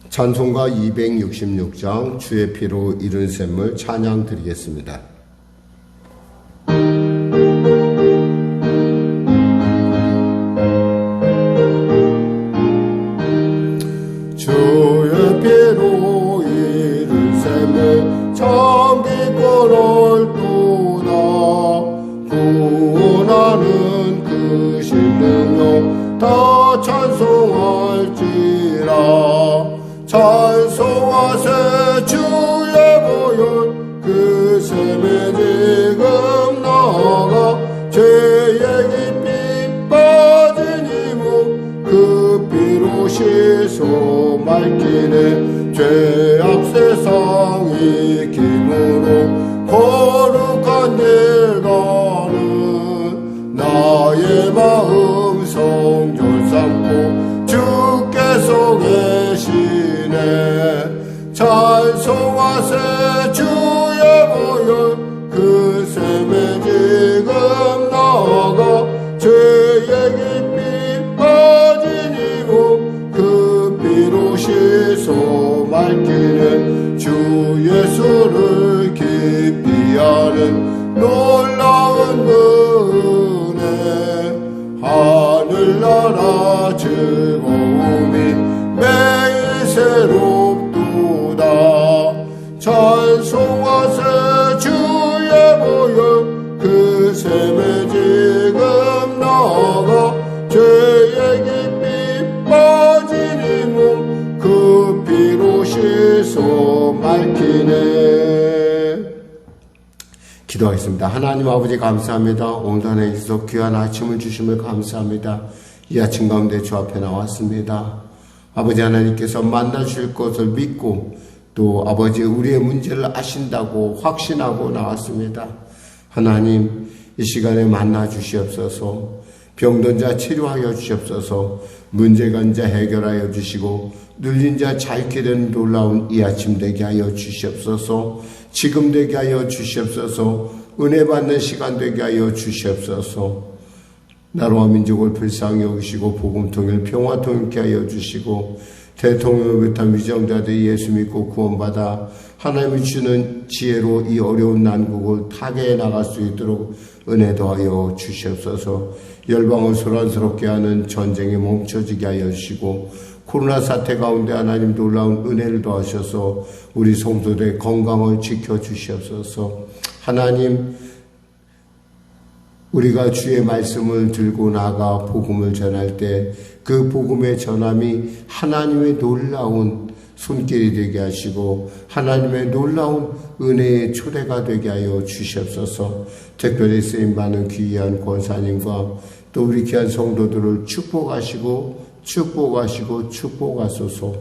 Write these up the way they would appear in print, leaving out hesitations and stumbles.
찬송가 266장 주의 피로 이룬 샘을 찬양 드리겠습니다. 주의 피로 이룬 샘을 참 기뻐 넓도다. 구원하는 그 신능력 다 찬송할지라. 찬송하세 주의 보혈 그 샘에 지금 나가. 죄의 깊이 빠진 이 몸 그 피로 씻어 맑히네. 죄악 세상이 기므로 거룩한 길 가는 나의 마음 성전 삼고 주께서 계시네. 찬송하세 주의 보혈 그 샘에 지금 나가. 죄의 깊이 빠진 이 몸 그 피로 씻어 맑히네. 주 예수를 깊이 아는 놀라운 은혜. 하늘나라 즐거움이 매일 새롭도다. 찬송하세 주의 보혈 그 샘에 지금 나가. 죄의 깊이 빠진 이 몸 그 피로 씻어 맑히네. 기도하겠습니다. 하나님 아버지 감사합니다. 오늘도 하나님 계속 귀한 아침을 주심을 감사합니다. 이 아침 가운데 주 앞에 나왔습니다. 아버지 하나님께서 만나주실 것을 믿고 또 아버지 우리의 문제를 아신다고 확신하고 나왔습니다. 하나님 이 시간에 만나 주시옵소서. 병든 자 치료하여 주시옵소서. 문제가 자 해결하여 주시고 눌린 자 자유케 되는 놀라운 이 아침 되게 하여 주시옵소서. 지금 되게 하여 주시옵소서. 은혜 받는 시간 되게 하여 주시옵소서. 나라와 민족을 불쌍히 여기시고 복음 통일 평화 통일케 하여 주시고 대통령을 비롯한 위정자들이 예수 믿고 구원받아 하나님이 주는 지혜로 이 어려운 난국을 타개해 나갈 수 있도록 은혜 더하여 주시옵소서. 열방을 소란스럽게 하는 전쟁에 멈춰지게 하여 주시고 코로나 사태 가운데 하나님 놀라운 은혜를 더하셔서 우리 성도들의 건강을 지켜주시옵소서. 하나님 우리가 주의 말씀을 들고 나가 복음을 전할 때 그 복음의 전함이 하나님의 놀라운 손길이 되게 하시고 하나님의 놀라운 은혜의 초대가 되게 하여 주시옵소서. 특별히 쓰임받는 귀한 권사님과 또 우리 귀한 성도들을 축복하시고 축복하소서.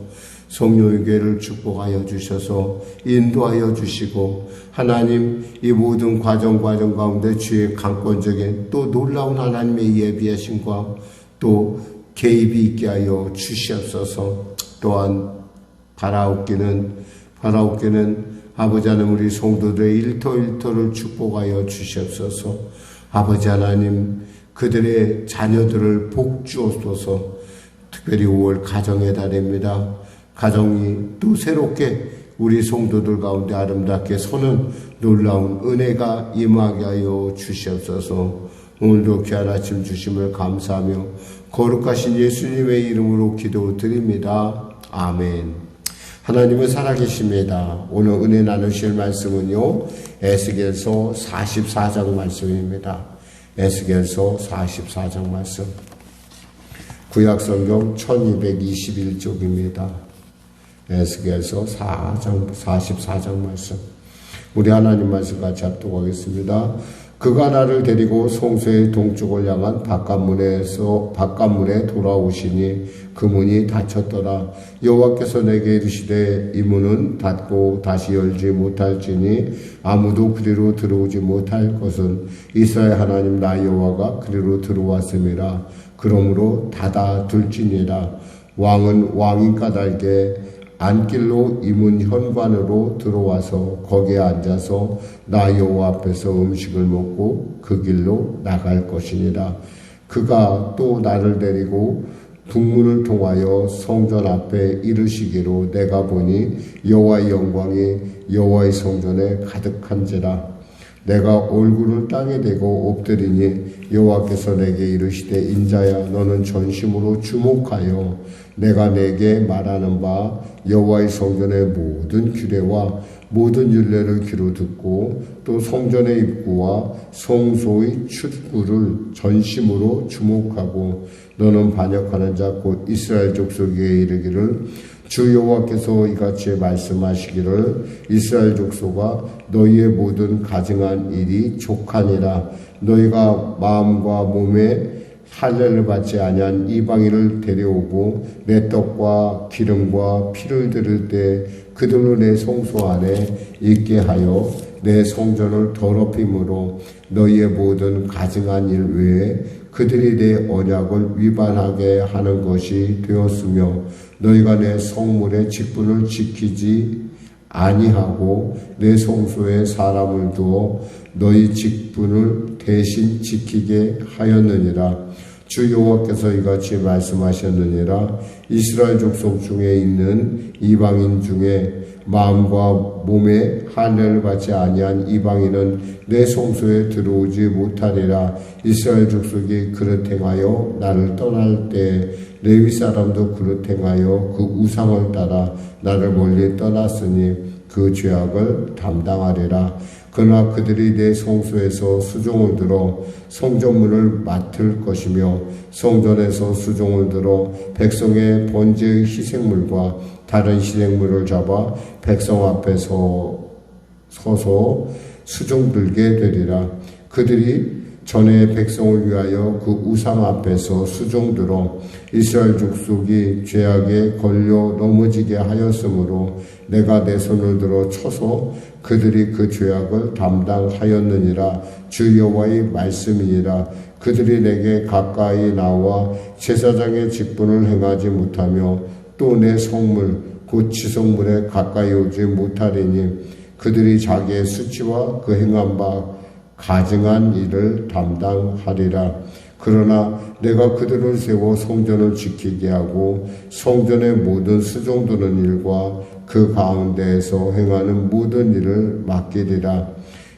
성령의 교회를 축복하여 주셔서 인도하여 주시고 하나님 이 모든 과정 가운데 주의 강권적인 또 놀라운 하나님의 예비하심과 또 개입이 있게 하여 주시옵소서. 또한 바라옵기는 아버지 하나님 우리 성도들의 일터를 축복하여 주시옵소서. 아버지 하나님 그들의 자녀들을 복주옵소서. 특별히 5월 가정의 달입니다. 가정이 또 새롭게 우리 성도들 가운데 아름답게 서는 놀라운 은혜가 임하게 하여 주시옵소서. 오늘도 귀한 아침 주심을 감사하며 거룩하신 예수님의 이름으로 기도드립니다. 아멘. 하나님은 살아계십니다. 오늘 은혜 나누실 말씀은요, 에스겔서 44장 말씀입니다. 에스겔서 44장 말씀. 구약성경 1221쪽입니다. 에스겔서 44장 말씀. 우리 하나님 말씀 같이 합독하겠습니다. 그가 나를 데리고 성소의 동쪽을 향한 바깥문에 돌아오시니 그 문이 닫혔더라. 여호와께서 내게 이르시되 이 문은 닫고 다시 열지 못할지니 아무도 그리로 들어오지 못할 것은 이스라엘 하나님 나 여호와가 그리로 들어왔음이라. 그러므로 닫아 둘지니라. 왕은 왕인 까닭에 안길로 이문 현관으로 들어와서 거기에 앉아서 나 여호와 앞에서 음식을 먹고 그 길로 나갈 것이니라. 그가 또 나를 데리고 북문을 통하여 성전 앞에 이르시기로 내가 보니 여호와의 영광이 여호와의 성전에 가득한지라. 내가 얼굴을 땅에 대고 엎드리니 여호와께서 내게 이르시되 인자야 너는 전심으로 주목하여 내가 내게 말하는 바 여호와의 성전의 모든 규례와 모든 율례를 귀로 듣고 또 성전의 입구와 성소의 출구를 전심으로 주목하고 너는 반역하는 자 곧 이스라엘 족속에게 이르기를 주 여호와께서 이같이 말씀하시기를 이스라엘 족속아 너희의 모든 가증한 일이 족하니라. 너희가 마음과 몸에 할례를 받지 아니한 이방인을 데려오고 내 떡과 기름과 피를 드릴 때 그들로 내 성소 안에 있게 하여 내 성전을 더럽힘으로 너희의 모든 가증한 일 외에 그들이 내 언약을 위반하게 하는 것이 되었으며 너희가 내 성물의 직분을 지키지 아니하고 내 성소에 사람을 두어 너희 직분을 대신 지키게 하였느니라. 주 여호와께서 이같이 말씀하셨느니라. 이스라엘 족속 중에 있는 이방인 중에 마음과 몸에 할례를 받지 아니한 이방인은 내 성소에 들어오지 못하리라. 이스라엘 족속이 그릇 행하여 나를 떠날 때 레위 사람도 그릇 행하여 그 우상을 따라 나를 멀리 떠났으니 그 죄악을 담당하리라. 그러나 그들이 내 성소에서 수종을 들어 성전문을 맡을 것이며 성전에서 수종을 들어 백성의 번제의 희생물과 다른 희생물을 잡아 백성 앞에 서서 수종 들게 되리라. 그들이 전에 백성을 위하여 그 우상 앞에서 수종 들어 이스라엘 족속이 죄악에 걸려 넘어지게 하였으므로 내가 내 손을 들어 쳐서 그들이 그 죄악을 담당하였느니라. 주 여호와의 말씀이니라. 그들이 내게 가까이 나와 제사장의 직분을 행하지 못하며 또 내 성물 곧 지성물에 가까이 오지 못하리니 그들이 자기의 수치와 그 행한 바 가증한 일을 담당하리라. 그러나 내가 그들을 세워 성전을 지키게 하고 성전의 모든 수종드는 일과 그 가운데에서 행하는 모든 일을 맡기리라.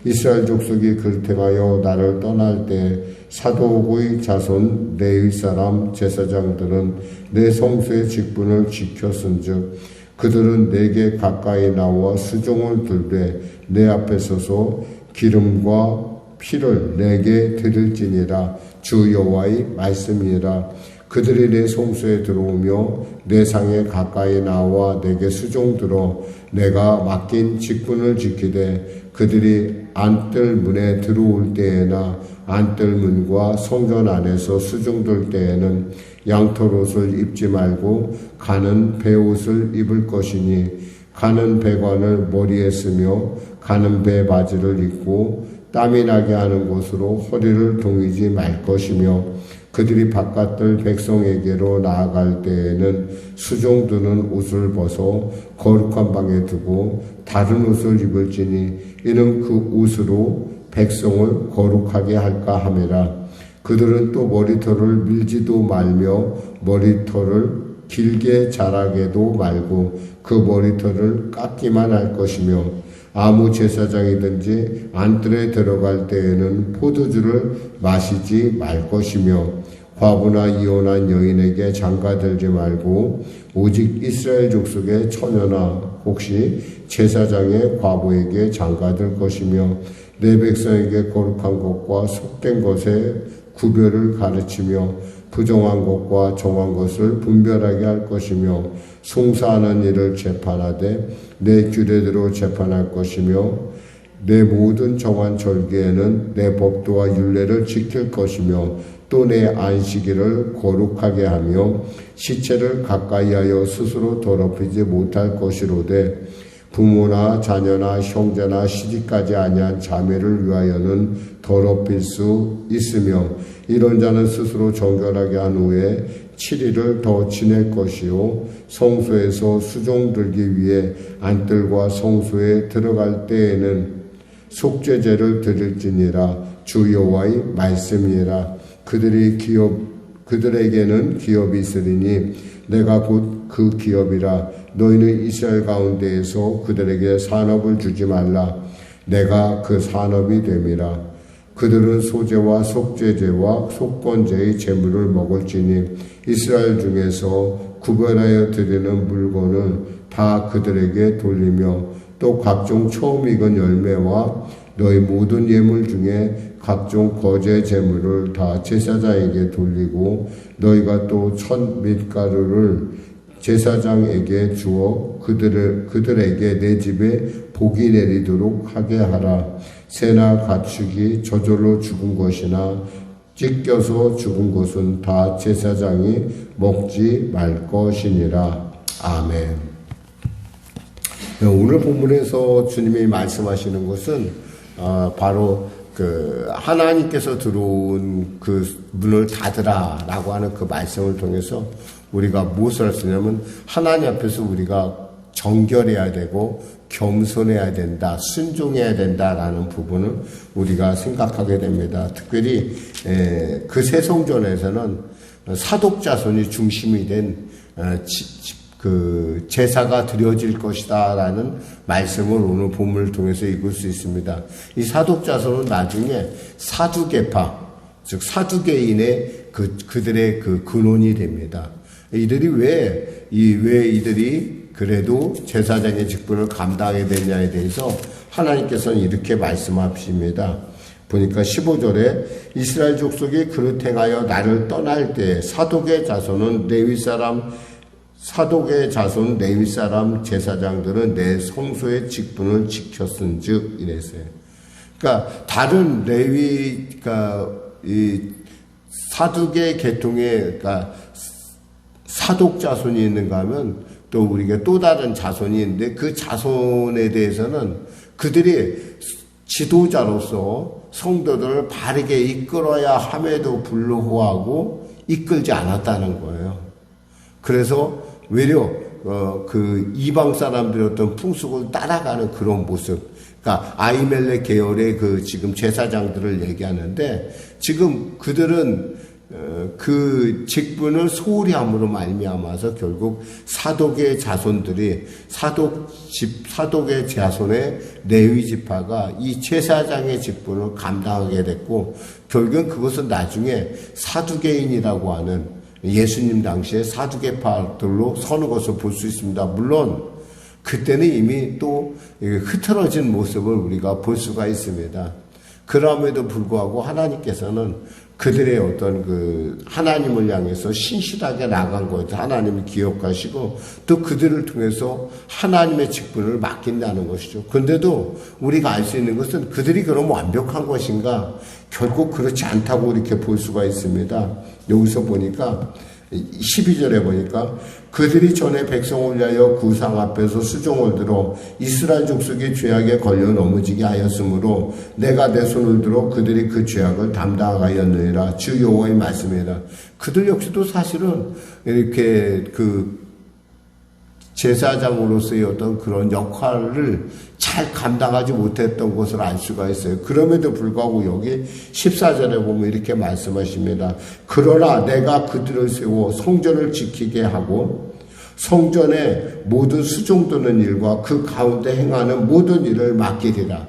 이스라엘 족속이 그릇 행하여 나를 떠날 때 사독의 자손 레위 사람 제사장들은 내 성소의 직분을 지켰은즉 그들은 내게 가까이 나와 수종을 들되 내 앞에 서서 기름과 피를 내게 드릴지니라. 주 여호와의 말씀이니라. 그들이 내 성소에 들어오며 내 상에 가까이 나와 내게 수종들어 내가 맡긴 직분을 지키되 그들이 안뜰 문에 들어올 때에나 안뜰 문과 성전 안에서 수종들 때에는 양털 옷을 입지 말고 가는 베옷을 입을 것이니 가는 배관을 머리에 쓰며 가는 배 바지를 입고 땀이 나게 하는 곳으로 허리를 동이지 말 것이며 그들이 바깥들 백성에게로 나아갈 때에는 수종드는 옷을 벗어 거룩한 방에 두고 다른 옷을 입을지니 이는 그 옷으로 백성을 거룩하게 할까 함이라. 그들은 또 머리털을 밀지도 말며 머리털을 길게 자라게도 말고 그 머리털을 깎기만 할 것이며 아무 제사장이든지 안뜰에 들어갈 때에는 포도주를 마시지 말 것이며 과부나 이혼한 여인에게 장가들지 말고 오직 이스라엘 족속의 처녀나 혹시 제사장의 과부에게 장가들 것이며 내 백성에게 거룩한 것과 속된 것의 구별을 가르치며 부정한 것과 정한 것을 분별하게 할 것이며 송사하는 일을 재판하되 내 규례대로 재판할 것이며 내 모든 정한 절기에는 내 법도와 율례를 지킬 것이며 또 내 안식일을 거룩하게 하며 시체를 가까이하여 스스로 더럽히지 못할 것이로되 부모나 자녀나 형제나 시집가지 아니한 자매를 위하여는 더럽힐 수 있으며 이런 자는 스스로 정결하게 한 후에 7일을 더 지낼 것이요 성소에서 수종 들기 위해 안뜰과 성소에 들어갈 때에는 속죄제를 드릴지니라. 주 여호와의 말씀이라. 그들에게는 기업이 있으리니 내가 곧 그 기업이라. 너희는 이스라엘 가운데에서 그들에게 산업을 주지 말라. 내가 그 산업이 됨이라. 그들은 소제와 속죄제와 속건제의 제물을 먹을지니 이스라엘 중에서 구별하여 드리는 물건을 다 그들에게 돌리며 또 각종 처음 익은 열매와 너희 모든 예물 중에 각종 거제 제물을 다 제사장에게 돌리고 너희가 또 첫 밀가루를 제사장에게 주어 그들에게 내 집에 복이 내리도록 하게 하라. 새나 가축이 저절로 죽은 것이나 찢겨서 죽은 것은 다 제사장이 먹지 말 것이니라. 아멘. 오늘 본문에서 주님이 말씀하시는 것은 바로 하나님께서 들어온 그 문을 닫으라라고 하는 그 말씀을 통해서 우리가 무엇을 할 수 있냐면 하나님 앞에서 우리가 정결해야 되고 겸손해야 된다, 순종해야 된다라는 부분을 우리가 생각하게 됩니다. 특별히 그 새성전에서는 사독자손이 중심이 된 그 제사가 드려질 것이다라는 말씀을 오늘 본문을 통해서 읽을 수 있습니다. 이 사독자손은 나중에 사두개파, 즉 사두개인의 그들의 그 근원이 됩니다. 이들이 왜 이들이 그래도 제사장의 직분을 감당하게 되냐에 대해서 하나님께서는 이렇게 말씀하십니다. 보니까 15절에 이스라엘 족속이 그릇 행하여 나를 떠날 때 사독의 자손 레위 사람 제사장들은 내 성소의 직분을 지켰은즉 이랬어요. 그러니까 다른 이 사두개 계통의 그러니까 사독 자손이 있는가 하면 또 우리가 또 다른 자손이 있는데 그 자손에 대해서는 그들이 지도자로서 성도들을 바르게 이끌어야 함에도 불구하고 이끌지 않았다는 거예요. 그래서 외려 그 이방 사람들의 어떤 풍속을 따라가는 그런 모습. 그러니까 아히멜렉 계열의 그 지금 제사장들을 얘기하는데 지금 그들은 그 직분을 소홀히 함으로 말미암아서 결국 사독의 자손들이 사독의 자손의 레위 지파가 이 제사장의 직분을 감당하게 됐고 결국은 그것은 나중에 사두개인이라고 하는 예수님 당시에 사두개파들로 서는 것을 볼 수 있습니다. 물론 그때는 이미 또 흐트러진 모습을 우리가 볼 수가 있습니다. 그럼에도 불구하고 하나님께서는 그들의 어떤 그 하나님을 향해서 신실하게 나간 것을 하나님이 기억하시고 또 그들을 통해서 하나님의 직분을 맡긴다는 것이죠. 그런데도 우리가 알 수 있는 것은 그들이 그럼 완벽한 것인가? 결국 그렇지 않다고 이렇게 볼 수가 있습니다. 여기서 보니까 12절에 보니까 그들이 전에 백성을 위하여 구상 앞에서 수종을 들어 이스라엘 족속의 죄악에 걸려 넘어지게 하였으므로 내가 내 손을 들어 그들이 그 죄악을 담당하였느니라. 주 여호와의 말씀이라. 그들 역시도 사실은 이렇게 그 제사장으로서의 어떤 그런 역할을 잘 감당하지 못했던 것을 알 수가 있어요. 그럼에도 불구하고 여기 14절에 보면 이렇게 말씀하십니다. 그러나 내가 그들을 세워 성전을 지키게 하고 성전의 모든 수종드는 일과 그 가운데 행하는 모든 일을 맡기리라.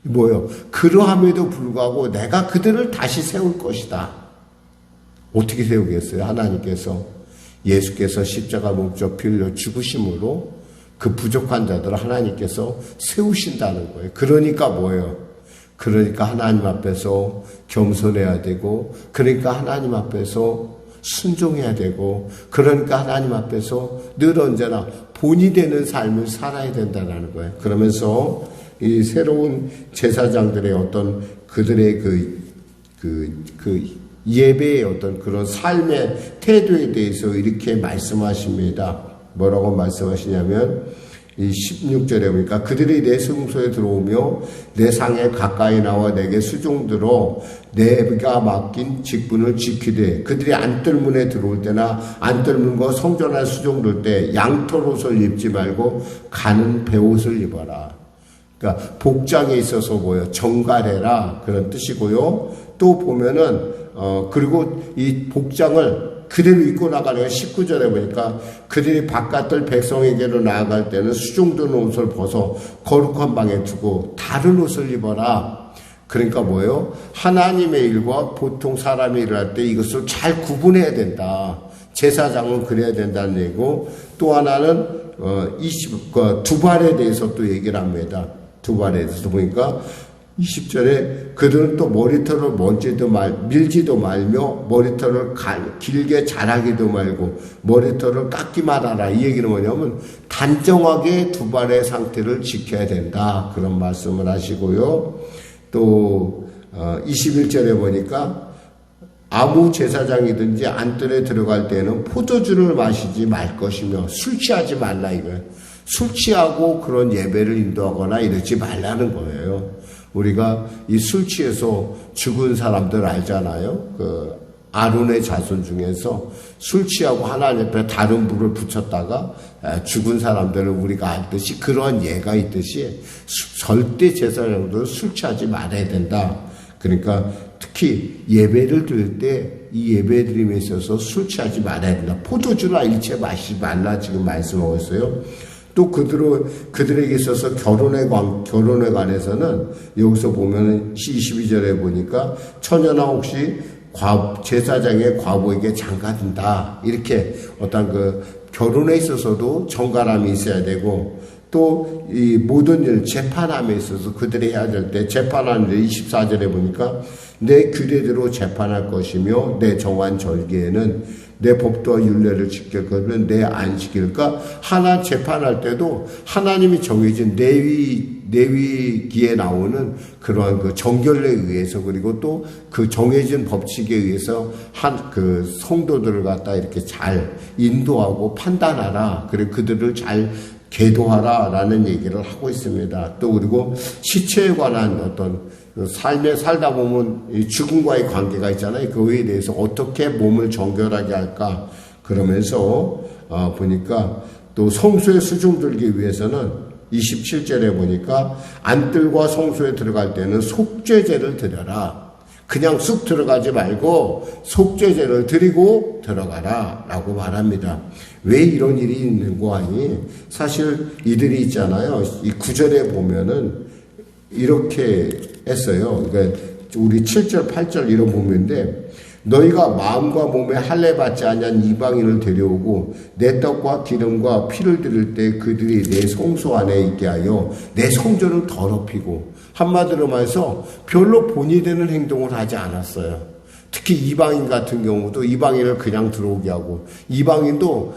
뭐요? 그러함에도 불구하고 내가 그들을 다시 세울 것이다. 어떻게 세우겠어요? 하나님께서 예수께서 십자가 목적 빌려 죽으심으로 그 부족한 자들을 하나님께서 세우신다는 거예요. 그러니까 뭐예요? 그러니까 하나님 앞에서 겸손해야 되고, 그러니까 하나님 앞에서 순종해야 되고, 그러니까 하나님 앞에서 늘 언제나 본이 되는 삶을 살아야 된다는 거예요. 그러면서 이 새로운 제사장들의 어떤 그들의 예배의 어떤 그런 삶의 태도에 대해서 이렇게 말씀하십니다. 뭐라고 말씀하시냐면 이 16절에 보니까 그들이 내 성소에 들어오며 내 상에 가까이 나와 내게 수종들어 내가 맡긴 직분을 지키되 그들이 안뜰문에 들어올 때나 안뜰문과 성전에 수종들 때 양털 옷을 입지 말고 가는 베옷을 입어라. 그러니까 복장에 있어서 뭐예요? 정갈해라 그런 뜻이고요. 또 보면은 그리고 이 복장을 그대로 입고 나가는 19절에 보니까 그들이 바깥들 백성에게로 나아갈 때는 수종된 옷을 벗어 거룩한 방에 두고 다른 옷을 입어라. 그러니까 뭐예요? 하나님의 일과 보통 사람의 일을 할 때 이것을 잘 구분해야 된다. 제사장은 그래야 된다는 얘기고, 또 하나는 두발에 대해서 또 얘기를 합니다. 두발에 대해서 보니까 20절에 그들은 또 머리털을 밀지도 말며 머리털을 길게 자라기도 말고 머리털을 깎기만 하라. 이 얘기는 뭐냐면 단정하게 두발의 상태를 지켜야 된다. 그런 말씀을 하시고요. 또 21절에 보니까 아무 제사장이든지 안뜰에 들어갈 때는 포도주를 마시지 말 것이며 술 취하지 말라 이거예요. 술 취하고 그런 예배를 인도하거나 이러지 말라는 거예요. 우리가 이 술 취해서 죽은 사람들 알잖아요. 그 아론의 자손 중에서 술 취하고 하나님 앞에 다른 불을 붙였다가 죽은 사람들을 우리가 알듯이 그런 예가 있듯이 절대 제사장들은 술 취하지 말아야 된다. 그러니까 특히 예배를 드릴 때 이 예배 드림에 있어서 술 취하지 말아야 된다. 포도주나 일체 마시지 말라 지금 말씀하고 있어요. 또 그들에게 있어서 결혼에 관해서는 여기서 보면은 22절에 보니까 처녀나 혹시 제사장의 과부에게 장가든다. 이렇게 어떤 그 결혼에 있어서도 정갈함이 있어야 되고, 또 이 모든 일 재판함에 있어서 그들이 해야 될 때 재판하는 데 24절에 보니까 내 규례대로 재판할 것이며 내 정한 절기에는 내 법도와 율례를 지킬 것은 내 안식일까. 하나 재판할 때도 하나님이 정해진 레위기에 나오는 그러한 그 정결례에 의해서, 그리고 또 그 정해진 법칙에 의해서 그 성도들을 갖다 이렇게 잘 인도하고 판단하라. 그리고 그들을 잘 계도하라라는 얘기를 하고 있습니다. 또 그리고 시체에 관한 어떤 삶에 살다 보면 이 죽음과의 관계가 있잖아요. 그에 대해서 어떻게 몸을 정결하게 할까. 그러면서 보니까 또 성소에 수중 들기 위해서는 27절에 보니까 안뜰과 성소에 들어갈 때는 속죄제를 드려라. 그냥 쑥 들어가지 말고 속죄제를 드리고 들어가라 라고 말합니다. 왜 이런 일이 있는고 하니, 사실 이들이 있잖아요. 이 9절에 보면은 이렇게 했어요. 그러니까 우리 7절 8절 이런 보면인데, 너희가 마음과 몸에 할례 받지 아니한 이방인을 데려오고 내 떡과 기름과 피를 드릴 때 그들이 내 성소 안에 있게 하여 내 성전을 더럽히고, 한마디로 말해서 별로 본이 되는 행동을 하지 않았어요. 특히 이방인 같은 경우도 이방인을 그냥 들어오게 하고, 이방인도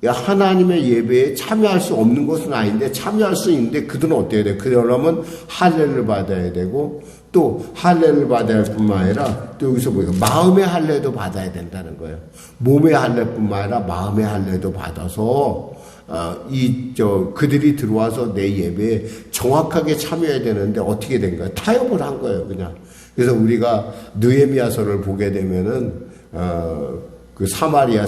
하나님의 예배에 참여할 수 없는 것은 아닌데 참여할 수 있는데 그들은 어때야 돼요? 그러려면 할례를 받아야 되고, 또 할례를 받아야 할 뿐만 아니라 또 여기서 보니까 마음의 할례도 받아야 된다는 거예요. 몸의 할례뿐만 아니라 마음의 할례도 받아서 그들이 들어와서 내 예배에 정확하게 참여해야 되는데 어떻게 된 거예요? 타협을 한 거예요, 그냥. 그래서 우리가 느헤미야서를 보게 되면은 그 사마리아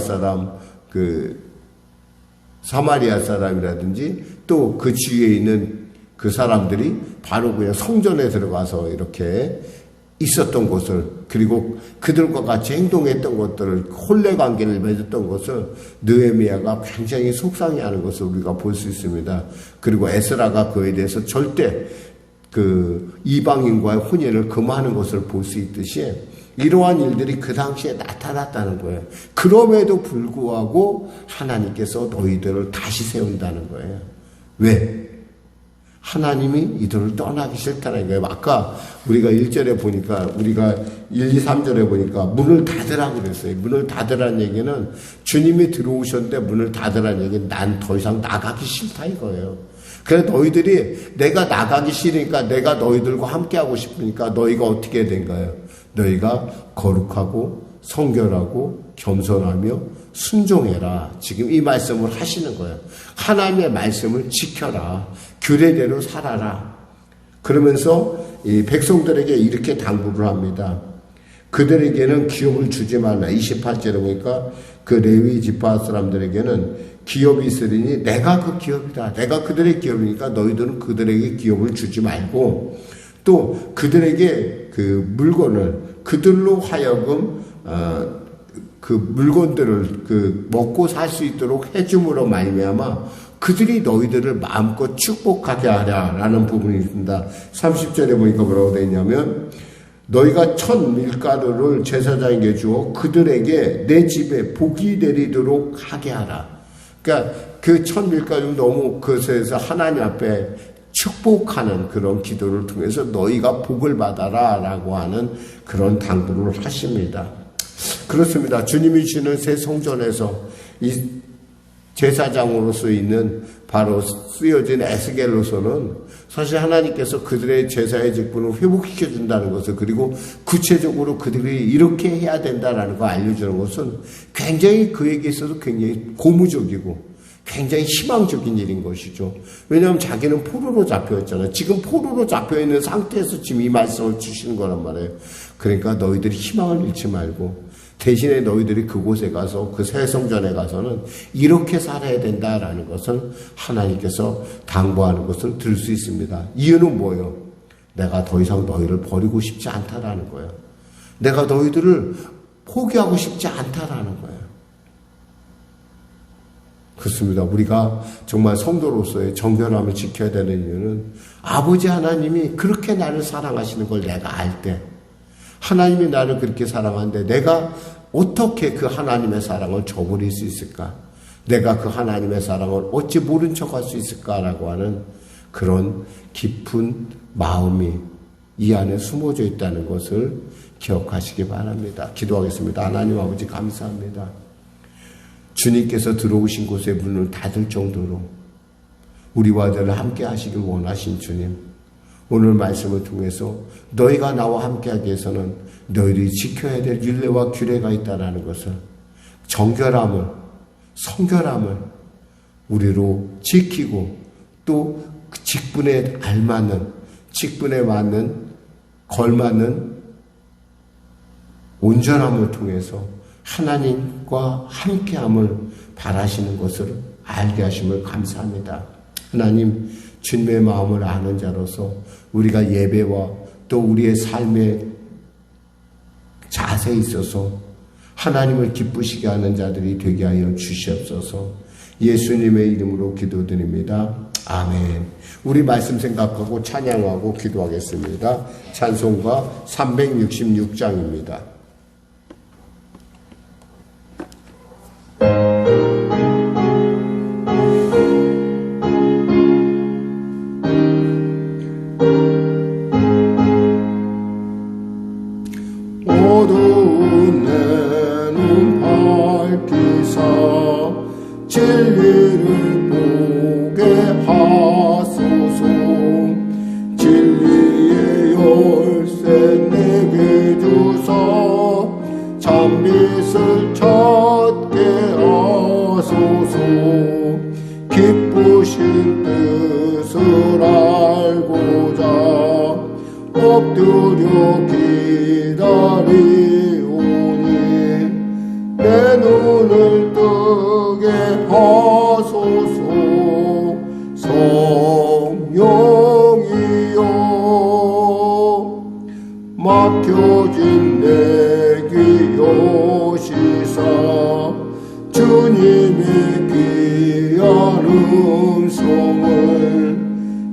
사람이라든지 또 그 주위에 있는 그 사람들이 바로 그냥 성전에 들어가서 이렇게 있었던 것을, 그리고 그들과 같이 행동했던 것들을, 혼례 관계를 맺었던 것을 느헤미야가 굉장히 속상해하는 것을 우리가 볼 수 있습니다. 그리고 에스라가 그에 대해서 절대 그 이방인과의 혼인을 금하는 것을 볼 수 있듯이 이러한 일들이 그 당시에 나타났다는 거예요. 그럼에도 불구하고 하나님께서 너희들을 다시 세운다는 거예요. 왜? 하나님이 이들을 떠나기 싫다는 거예요. 아까 우리가 1절에 보니까, 우리가 1, 2, 3절에 보니까 문을 닫으라고 그랬어요. 문을 닫으라는 얘기는 주님이 들어오셨는데 문을 닫으라는 얘기는 난 더 이상 나가기 싫다 이거예요. 그래 너희들이 내가 나가기 싫으니까, 내가 너희들과 함께하고 싶으니까 너희가 어떻게 된 거예요? 너희가 거룩하고 성결하고 겸손하며 순종해라. 지금 이 말씀을 하시는 거예요. 하나님의 말씀을 지켜라. 규례대로 살아라. 그러면서 이 백성들에게 이렇게 당부를 합니다. 그들에게는 기업을 주지 말라. 28절에 보니까 그 레위 지파 사람들에게는 기업이 있으리니 내가 그 기업이다. 내가 그들의 기업이니까 너희들은 그들에게 기업을 주지 말고, 또 그들에게 그 물건을 그들로 하여금 그 물건들을 그 먹고 살 수 있도록 해줌으로 말미암아 그들이 너희들을 마음껏 축복하게 하랴라는 부분이 있습니다. 30절에 보니까 뭐라고 되어 있냐면 너희가 천 밀가루를 제사장에게 주어 그들에게 내 집에 복이 내리도록 하게 하라. 그러니까 그 천 밀가루 너무 그것에서 하나님 앞에 축복하는 그런 기도를 통해서 너희가 복을 받아라 라고 하는 그런 당부를 하십니다. 그렇습니다. 주님이 주시는 새 성전에서 이 제사장으로서 있는 바로 쓰여진 에스겔로서는 사실 하나님께서 그들의 제사의 직분을 회복시켜 준다는 것을, 그리고 구체적으로 그들이 이렇게 해야 된다라는 걸 알려주는 것은 굉장히 그에게 있어서 굉장히 고무적이고 굉장히 희망적인 일인 것이죠. 왜냐하면 자기는 포로로 잡혀있잖아요. 지금 포로로 잡혀있는 상태에서 지금 이 말씀을 주시는 거란 말이에요. 그러니까 너희들이 희망을 잃지 말고 대신에 너희들이 그곳에 가서 그 새 성전에 가서는 이렇게 살아야 된다라는 것을 하나님께서 당부하는 것을 들을 수 있습니다. 이유는 뭐예요? 내가 더 이상 너희를 버리고 싶지 않다라는 거예요. 내가 너희들을 포기하고 싶지 않다라는 거예요. 그렇습니다. 우리가 정말 성도로서의 정결함을 지켜야 되는 이유는 아버지 하나님이 그렇게 나를 사랑하시는 걸 내가 알 때, 하나님이 나를 그렇게 사랑하는데 내가 어떻게 그 하나님의 사랑을 저버릴 수 있을까? 내가 그 하나님의 사랑을 어찌 모른 척할 수 있을까라고 하는 그런 깊은 마음이 이 안에 숨어져 있다는 것을 기억하시기 바랍니다. 기도하겠습니다. 하나님 아버지 감사합니다. 주님께서 들어오신 곳에 문을 닫을 정도로 우리와 늘 함께 하시길 원하신 주님, 오늘 말씀을 통해서 너희가 나와 함께하기 위해서는 너희들이 지켜야 될 율례와 규례가 있다는 것을, 정결함을, 성결함을 우리로 지키고 또 직분에 알맞는, 직분에 맞는, 걸맞는 온전함을 통해서 하나님과 함께함을 바라시는 것을 알게 하심을 감사합니다. 하나님, 주님의 마음을 아는 자로서 우리가 예배와 또 우리의 삶의 자세에 있어서 하나님을 기쁘시게 하는 자들이 되게 하여 주시옵소서. 예수님의 이름으로 기도드립니다. 아멘. 우리 말씀 생각하고 찬양하고 기도하겠습니다. 찬송가 366장입니다. 어두운 내 눈 밝히사 진리를 보게 하소서. 진리의 열쇠 내게 주사 참빛을 찾게 하소서. 기쁘신 뜻을 알고자 엎드려 기다리오니 내 눈을 뜨게 하소서. 성령이여 막혀진 내 귀 여시사 주님의 귀한 음성을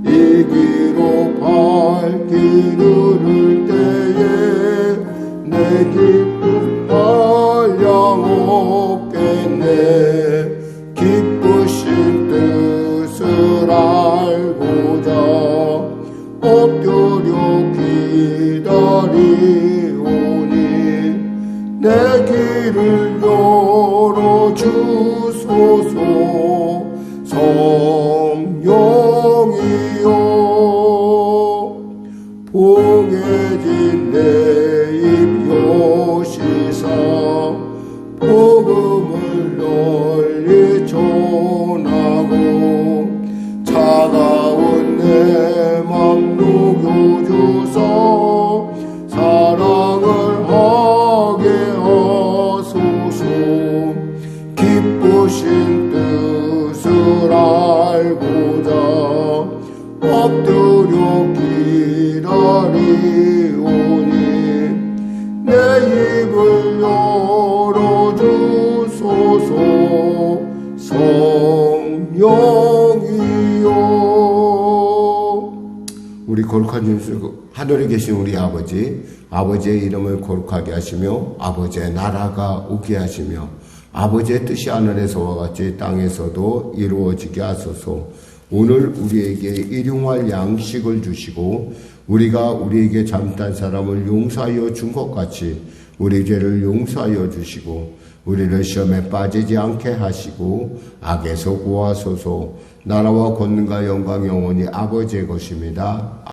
이기로 밝기 이를 때에 내 기쁨 한량 없겠네. 기쁘신 뜻을 알고자 엎드려 기다리오니 내 길을 열어주소서. 성령이여 봉해진 내 입 여시사 복음을 널리 전하고 차가운 내 맘 녹여주사 사랑을 하게 하소서. 기쁘신 뜻을 알고자 엎드려 기다리오니 내 입을 열어주소서. 성령이여. 우리 거룩한 주님, 하늘에 계신 우리 아버지의 이름을 거룩하게 하시며 아버지의 나라가 오게 하시며 아버지의 뜻이 하늘에서와 같이 땅에서도 이루어지게 하소서. 오늘 우리에게 일용할 양식을 주시고 우리가 우리에게 잘못한 사람을 용서하여 준 것 같이 우리 죄를 용서하여 주시고 우리를 시험에 빠지지 않게 하시고 악에서 구하소서. 나라와 권능과 영광 영원히 아버지의 것입니다.